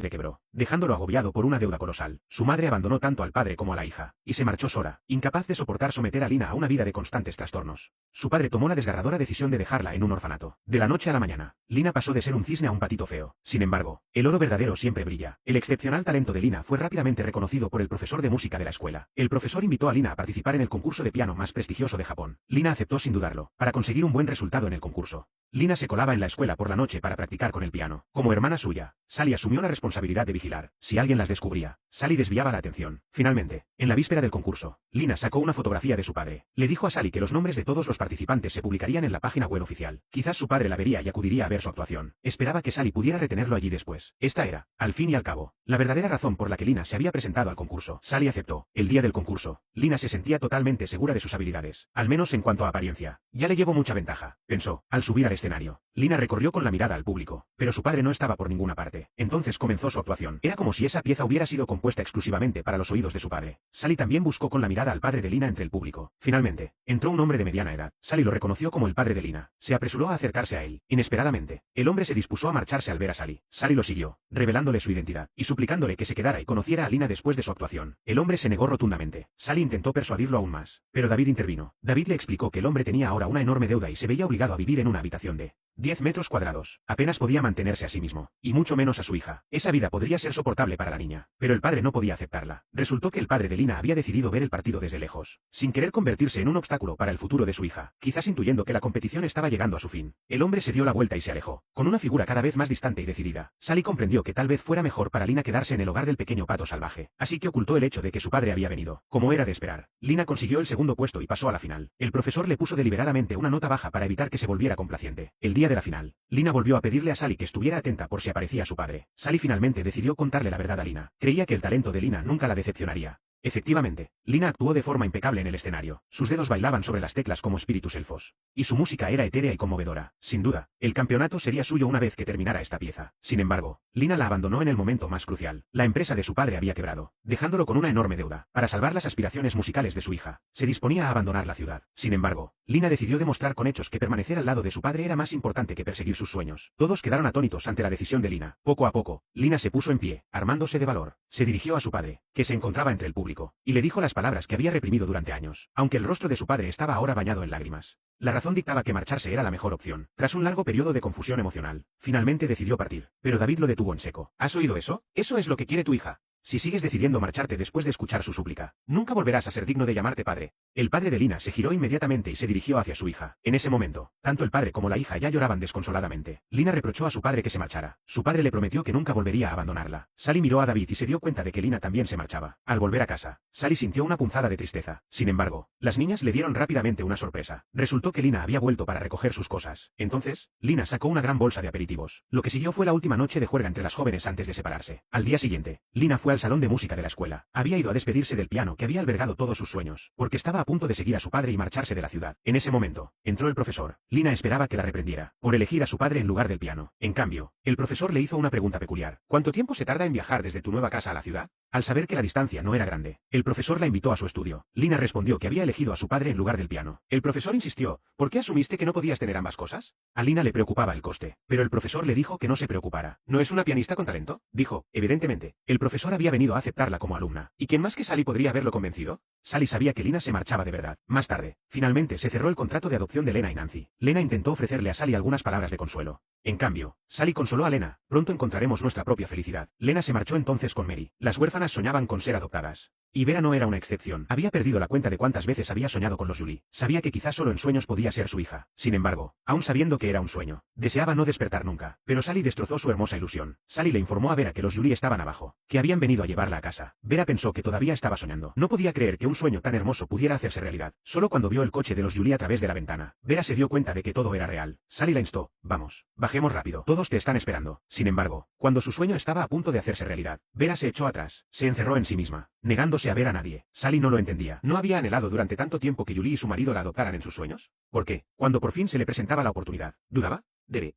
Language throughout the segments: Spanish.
le quebró, dejándolo agobiado por una deuda colosal. Su madre abandonó tanto al padre como a la hija, y se marchó sola, incapaz de soportar someter a Lina a una vida de constantes trastornos. Su padre tomó la desgarradora decisión de dejarla en un orfanato. De la noche a la mañana, Lina pasó de ser un cisne a un patito feo. Sin embargo, el oro verdadero siempre brilla. El excepcional talento de Lina fue rápidamente reconocido por el profesor de música de la escuela. El profesor invitó a Lina a participar en el concurso de piano más prestigioso de Japón. Lina aceptó sin dudarlo, para conseguir un buen resultado en el concurso. Lina se colaba en la escuela por la noche para practicar con el piano. Como hermana suya, Sally asumió la responsabilidad de vigilar. Si alguien las descubría, Sally desviaba la atención. Finalmente, en la víspera del concurso, Lina sacó una fotografía de su padre. Le dijo a Sally que los nombres de todos los participantes se publicarían en la página web oficial. Quizás su padre la vería y acudiría a ver su actuación. Esperaba que Sally pudiera retenerlo allí después. Esta era, al fin y al cabo, la verdadera razón por la que Lina se había presentado al concurso. Sally aceptó. El día del concurso, Lina se sentía totalmente segura de sus habilidades, al menos en cuanto a apariencia. Ya le llevo mucha ventaja, pensó, al subir al escenario. Lina recorrió con la mirada al público, pero su padre no estaba por ninguna parte. Entonces comenzó su actuación. Era como si esa pieza hubiera sido compuesta exclusivamente para los oídos de su padre. Sally también buscó con la mirada al padre de Lina entre el público. Finalmente, entró un hombre de mediana edad. Sally lo reconoció como el padre de Lina. Se apresuró a acercarse a él. Inesperadamente, el hombre se dispuso a marcharse al ver a Sally. Sally lo siguió, revelándole su identidad, y suplicándole que se quedara y conociera a Lina después de su actuación. El hombre se negó rotundamente. Sally intentó persuadirlo aún más, pero David intervino. David le explicó que el hombre tenía ahora una enorme deuda y se veía obligado a vivir en una habitación de 10 metros cuadrados. Apenas podía mantenerse a sí mismo, y mucho menos a su hija. Esa vida podría ser soportable para la niña, pero el padre no podía aceptarla. Resultó que el padre de Lina había decidido ver el partido desde lejos, sin querer convertirse en un obstáculo para el futuro de su hija, quizás intuyendo que la competición estaba llegando a su fin. El hombre se dio la vuelta y se alejó, con una figura cada vez más distante y decidida. Sally comprendió que tal vez fuera mejor para Lina quedarse en el hogar del pequeño pato salvaje, así que ocultó el hecho de que su padre había venido. Como era de esperar, Lina consiguió el segundo puesto y pasó a la final. El profesor le puso deliberadamente una nota baja para evitar que se volviera complaciente. El día de la final, Lina volvió a pedirle a Sally que estuviera atenta por si aparecía su padre. Sally finalmente decidió contarle la verdad a Lina. Creía que el talento de Lina nunca la decepcionaría. Efectivamente, Lina actuó de forma impecable en el escenario. Sus dedos bailaban sobre las teclas como espíritus elfos. Y su música era etérea y conmovedora. Sin duda, el campeonato sería suyo una vez que terminara esta pieza. Sin embargo, Lina la abandonó en el momento más crucial. La empresa de su padre había quebrado, dejándolo con una enorme deuda. Para salvar las aspiraciones musicales de su hija, se disponía a abandonar la ciudad. Sin embargo, Lina decidió demostrar con hechos que permanecer al lado de su padre era más importante que perseguir sus sueños. Todos quedaron atónitos ante la decisión de Lina. Poco a poco, Lina se puso en pie, armándose de valor. Se dirigió a su padre, que se encontraba entre el público, y le dijo las palabras que había reprimido durante años, aunque el rostro de su padre estaba ahora bañado en lágrimas. La razón dictaba que marcharse era la mejor opción. Tras un largo periodo de confusión emocional, finalmente decidió partir, pero David lo detuvo en seco. ¿Has oído eso? Eso es lo que quiere tu hija. Si sigues decidiendo marcharte después de escuchar su súplica, nunca volverás a ser digno de llamarte padre. El padre de Lina se giró inmediatamente y se dirigió hacia su hija. En ese momento, tanto el padre como la hija ya lloraban desconsoladamente. Lina reprochó a su padre que se marchara. Su padre le prometió que nunca volvería a abandonarla. Sally miró a David y se dio cuenta de que Lina también se marchaba. Al volver a casa, Sally sintió una punzada de tristeza. Sin embargo, las niñas le dieron rápidamente una sorpresa. Resultó que Lina había vuelto para recoger sus cosas. Entonces, Lina sacó una gran bolsa de aperitivos. Lo que siguió fue la última noche de juerga entre las jóvenes antes de separarse. Al día siguiente, Lina fue al salón de música de la escuela. Había ido a despedirse del piano que había albergado todos sus sueños, porque estaba a punto de seguir a su padre y marcharse de la ciudad. En ese momento, entró el profesor. Lina esperaba que la reprendiera, por elegir a su padre en lugar del piano. En cambio, el profesor le hizo una pregunta peculiar. ¿Cuánto tiempo se tarda en viajar desde tu nueva casa a la ciudad? Al saber que la distancia no era grande, el profesor la invitó a su estudio. Lina respondió que había elegido a su padre en lugar del piano. El profesor insistió, ¿por qué asumiste que no podías tener ambas cosas? A Lina le preocupaba el coste, pero el profesor le dijo que no se preocupara. ¿No es una pianista con talento?, dijo. Evidentemente, el profesor había venido a aceptarla como alumna. ¿Y quién más que Sally podría haberlo convencido? Sally sabía que Lina se marchaba de verdad. Más tarde, finalmente se cerró el contrato de adopción de Lena y Nancy. Lena intentó ofrecerle a Sally algunas palabras de consuelo. En cambio, Sally consoló a Lena. Pronto encontraremos nuestra propia felicidad. Lena se marchó entonces con Mary. Las huérfanas soñaban con ser adoptadas. Y Vera no era una excepción. Había perdido la cuenta de cuántas veces había soñado con los Julie. Sabía que quizás solo en sueños podía ser su hija. Sin embargo, aun sabiendo que era un sueño, deseaba no despertar nunca. Pero Sally destrozó su hermosa ilusión. Sally le informó a Vera que los Julie estaban abajo, que habían venido a llevarla a casa. Vera pensó que todavía estaba soñando. No podía creer que un sueño tan hermoso pudiera hacerse realidad. Solo cuando vio el coche de los Julie a través de la ventana, Vera se dio cuenta de que todo era real. Sally la instó, vamos, bajemos rápido. Todos te están esperando. Sin embargo, cuando su sueño estaba a punto de hacerse realidad, Vera se echó atrás, se encerró en sí misma, negándose a ver a nadie. Sally no lo entendía. ¿No había anhelado durante tanto tiempo que Julie y su marido la adoptaran en sus sueños? ¿Por qué? Cuando por fin se le presentaba la oportunidad, ¿dudaba?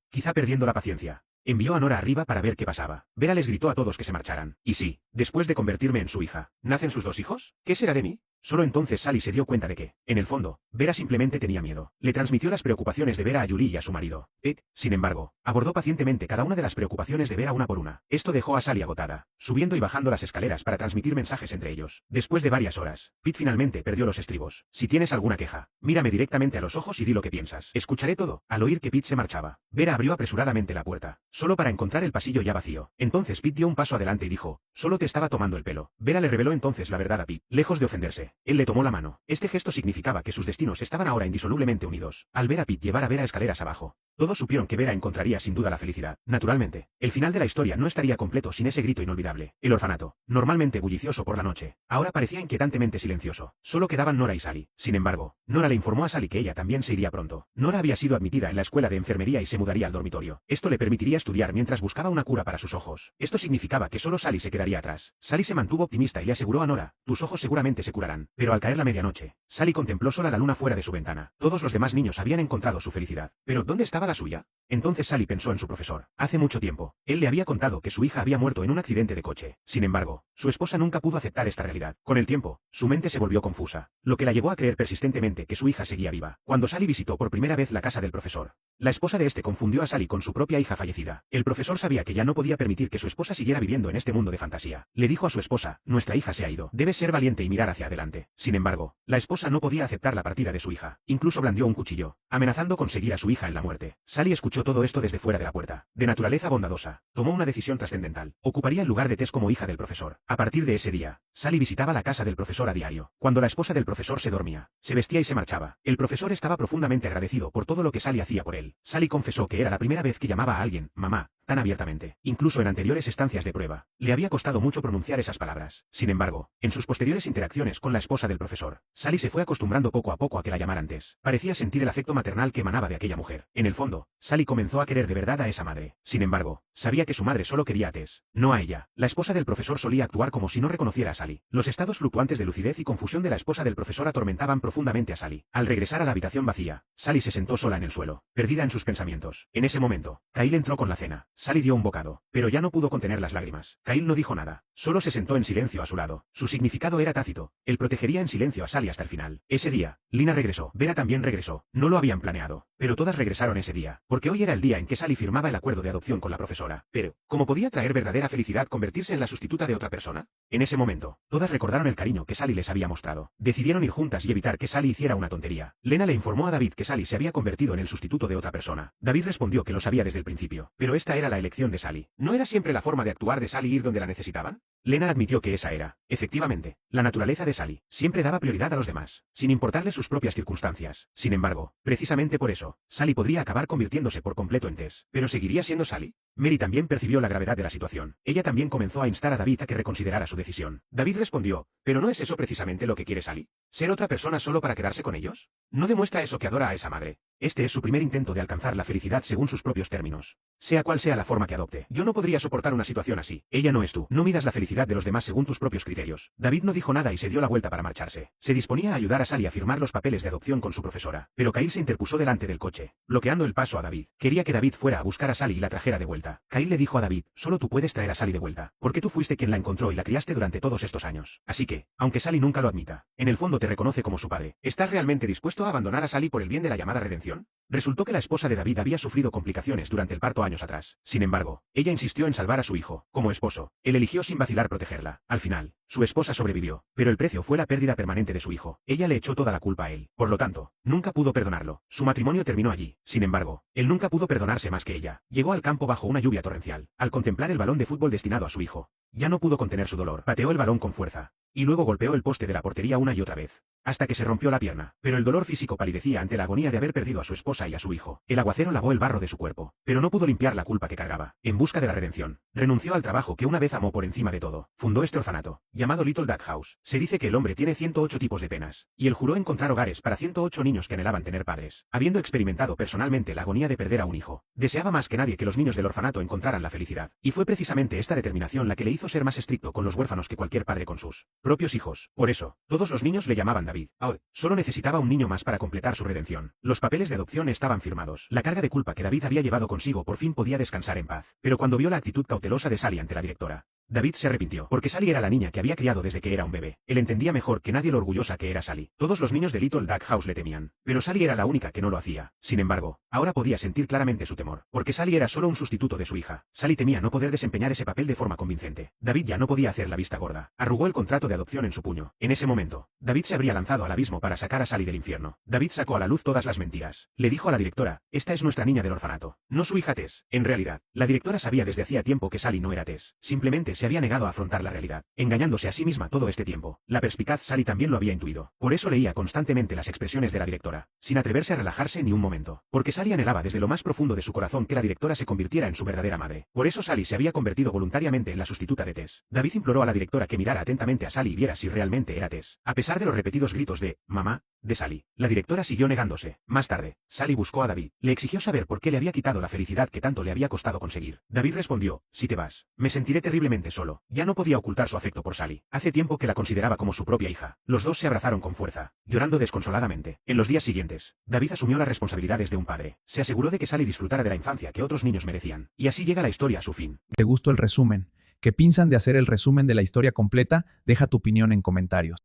Quizá perdiendo la paciencia. Envió a Nora arriba para ver qué pasaba. Vera les gritó a todos que se marcharan. ¿Y sí, después de convertirme en su hija, nacen sus 2 hijos? ¿Qué será de mí? Solo entonces Sally se dio cuenta de que, en el fondo, Vera simplemente tenía miedo. Le transmitió las preocupaciones de Vera a Julie y a su marido. Pete, sin embargo, abordó pacientemente cada una de las preocupaciones de Vera una por una. Esto dejó a Sally agotada, subiendo y bajando las escaleras para transmitir mensajes entre ellos. Después de varias horas, Pete finalmente perdió los estribos. Si tienes alguna queja, mírame directamente a los ojos y di lo que piensas. Escucharé todo. Al oír que Pete se marchaba, Vera abrió apresuradamente la puerta, solo para encontrar el pasillo ya vacío. Entonces Pete dio un paso adelante y dijo, solo te estaba tomando el pelo. Vera le reveló entonces la verdad a Pete. Lejos de ofenderse, él le tomó la mano. Este gesto significaba que sus destinos estaban ahora indisolublemente unidos. Al ver a Pete llevar a Vera escaleras abajo, todos supieron que Vera encontraría sin duda la felicidad. Naturalmente, el final de la historia no estaría completo sin ese grito inolvidable. El orfanato, normalmente bullicioso por la noche, ahora parecía inquietantemente silencioso. Solo quedaban Nora y Sally. Sin embargo, Nora le informó a Sally que ella también se iría pronto. Nora había sido admitida en la escuela de enfermería y se mudaría al dormitorio. Esto le permitiría estudiar mientras buscaba una cura para sus ojos. Esto significaba que solo Sally se quedaría atrás. Sally se mantuvo optimista y le aseguró a Nora, tus ojos seguramente se curarán. Pero al caer la medianoche, Sally contempló sola la luna fuera de su ventana. Todos los demás niños habían encontrado su felicidad. Pero ¿dónde estaba la suya? Entonces Sally pensó en su profesor. Hace mucho tiempo, él le había contado que su hija había muerto en un accidente de coche. Sin embargo, su esposa nunca pudo aceptar esta realidad. Con el tiempo, su mente se volvió confusa, lo que la llevó a creer persistentemente que su hija seguía viva. Cuando Sally visitó por primera vez la casa del profesor, la esposa de este confundió a Sally con su propia hija fallecida. El profesor sabía que ya no podía permitir que su esposa siguiera viviendo en este mundo de fantasía. Le dijo a su esposa, nuestra hija se ha ido. Debes ser valiente y mirar hacia adelante. Sin embargo, la esposa no podía aceptar la partida de su hija. Incluso blandió un cuchillo, amenazando con seguir a su hija en la muerte. Sally escuchó todo esto desde fuera de la puerta. De naturaleza bondadosa, tomó una decisión trascendental. Ocuparía el lugar de Tess como hija del profesor. A partir de ese día, Sally visitaba la casa del profesor a diario. Cuando la esposa del profesor se dormía, se vestía y se marchaba. El profesor estaba profundamente agradecido por todo lo que Sally hacía por él. Sally confesó que era la primera vez que llamaba a alguien, mamá, tan abiertamente. Incluso en anteriores estancias de prueba, le había costado mucho pronunciar esas palabras. Sin embargo, en sus posteriores interacciones con la esposa del profesor, Sally se fue acostumbrando poco a poco a que la llamaran Tess. Parecía sentir el afecto maternal que emanaba de aquella mujer. En el fondo, Sally comenzó a querer de verdad a esa madre. Sin embargo, sabía que su madre solo quería a Tess, no a ella. La esposa del profesor solía actuar como si no reconociera a Sally. Los estados fluctuantes de lucidez y confusión de la esposa del profesor atormentaban profundamente a Sally. Al regresar a la habitación vacía, Sally se sentó sola en el suelo, perdida en sus pensamientos. En ese momento, Kyle entró con la cena. Sally dio un bocado, pero ya no pudo contener las lágrimas. Kyle no dijo nada, solo se sentó en silencio a su lado. Su significado era tácito. Él protegería en silencio a Sally hasta el final. Ese día, Lina regresó. Vera también regresó. No lo habían planeado, pero todas regresaron ese día, porque hoy era el día en que Sally firmaba el acuerdo de adopción con la profesora. Pero, ¿cómo podía traer verdadera felicidad convertirse en la sustituta de otra persona? En ese momento, todas recordaron el cariño que Sally les había mostrado. Decidieron ir juntas y evitar que Sally hiciera una tontería. Lena le informó a David que Sally se había convertido en el sustituto de otra persona. David respondió que lo sabía desde el principio, pero esta era la elección de Sally. ¿No era siempre la forma de actuar de Sally ir donde la necesitaban? Lena admitió que esa era, efectivamente, la naturaleza de Sally. Siempre daba prioridad a los demás, sin importarle sus propias circunstancias. Sin embargo, precisamente por eso, Sally podría acabar convirtiéndose por completo en Tess. ¿Pero seguiría siendo Sally? Mary también percibió la gravedad de la situación. Ella también comenzó a instar a David a que reconsiderara su decisión. David respondió, ¿pero no es eso precisamente lo que quiere Sally? ¿Ser otra persona solo para quedarse con ellos? ¿No demuestra eso que adora a esa madre? Este es su primer intento de alcanzar la felicidad según sus propios términos. Sea cual sea la forma que adopte. Yo no podría soportar una situación así. Ella no es tú. No midas la felicidad de los demás según tus propios criterios. David no dijo nada y se dio la vuelta para marcharse. Se disponía a ayudar a Sally a firmar los papeles de adopción con su profesora. Pero Kyle se interpuso delante del coche, bloqueando el paso a David. Quería que David fuera a buscar a Sally y la trajera de vuelta. Kyle le dijo a David, solo tú puedes traer a Sally de vuelta, porque tú fuiste quien la encontró y la criaste durante todos estos años. Así que, aunque Sally nunca lo admita, en el fondo te reconoce como su padre. ¿Estás realmente dispuesto a abandonar a Sally por el bien de la llamada redención? Resultó que la esposa de David había sufrido complicaciones durante el parto años atrás. Sin embargo, ella insistió en salvar a su hijo. Como esposo, él eligió sin vacilar protegerla. Al final, su esposa sobrevivió, pero el precio fue la pérdida permanente de su hijo. Ella le echó toda la culpa a él. Por lo tanto, nunca pudo perdonarlo. Su matrimonio terminó allí. Sin embargo, él nunca pudo perdonarse más que ella. Llegó al campo bajo una lluvia torrencial. Al contemplar el balón de fútbol destinado a su hijo, ya no pudo contener su dolor. Pateó el balón con fuerza, y luego golpeó el poste de la portería una y otra vez, hasta que se rompió la pierna. Pero el dolor físico palidecía ante la agonía de haber perdido a su esposa y a su hijo. El aguacero lavó el barro de su cuerpo, pero no pudo limpiar la culpa que cargaba. En busca de la redención, renunció al trabajo que una vez amó por encima de todo. Fundó este orfanato, llamado Little Duck House. Se dice que el hombre tiene 108 tipos de penas, y él juró encontrar hogares para 108 niños que anhelaban tener padres. Habiendo experimentado personalmente la agonía de perder a un hijo, deseaba más que nadie que los niños del orfanato encontraran la felicidad. Y fue precisamente esta determinación la que le hizo ser más estricto con los huérfanos que cualquier padre con sus propios hijos. Por eso, todos los niños le llamaban David. Ahora, solo necesitaba un niño más para completar su redención. Los papeles de adopción estaban firmados. La carga de culpa que David había llevado consigo por fin podía descansar en paz. Pero cuando vio la actitud cautelosa de Sally ante la directora, David se arrepintió, porque Sally era la niña que había criado desde que era un bebé. Él entendía mejor que nadie lo orgullosa que era Sally. Todos los niños de Little Duck House le temían, pero Sally era la única que no lo hacía. Sin embargo, ahora podía sentir claramente su temor, porque Sally era solo un sustituto de su hija. Sally temía no poder desempeñar ese papel de forma convincente. David ya no podía hacer la vista gorda. Arrugó el contrato de adopción en su puño. En ese momento, David se habría lanzado al abismo para sacar a Sally del infierno. David sacó a la luz todas las mentiras. Le dijo a la directora: esta es nuestra niña del orfanato, no su hija Tess. En realidad, la directora sabía desde hacía tiempo que Sally no era Tess. Simplemente se había negado a afrontar la realidad, engañándose a sí misma todo este tiempo. La perspicaz Sally también lo había intuido. Por eso leía constantemente las expresiones de la directora, sin atreverse a relajarse ni un momento. Porque Sally anhelaba desde lo más profundo de su corazón que la directora se convirtiera en su verdadera madre. Por eso Sally se había convertido voluntariamente en la sustituta de Tess. David imploró a la directora que mirara atentamente a Sally y viera si realmente era Tess. A pesar de los repetidos gritos de «mamá» de Sally, la directora siguió negándose. Más tarde, Sally buscó a David. Le exigió saber por qué le había quitado la felicidad que tanto le había costado conseguir. David respondió: si te vas, me sentiré terriblemente solo. Ya no podía ocultar su afecto por Sally. Hace tiempo que la consideraba como su propia hija. Los dos se abrazaron con fuerza, llorando desconsoladamente. En los días siguientes, David asumió las responsabilidades de un padre. Se aseguró de que Sally disfrutara de la infancia que otros niños merecían. Y así llega la historia a su fin. ¿Te gustó el resumen? ¿Qué piensan de hacer el resumen de la historia completa? Deja tu opinión en comentarios.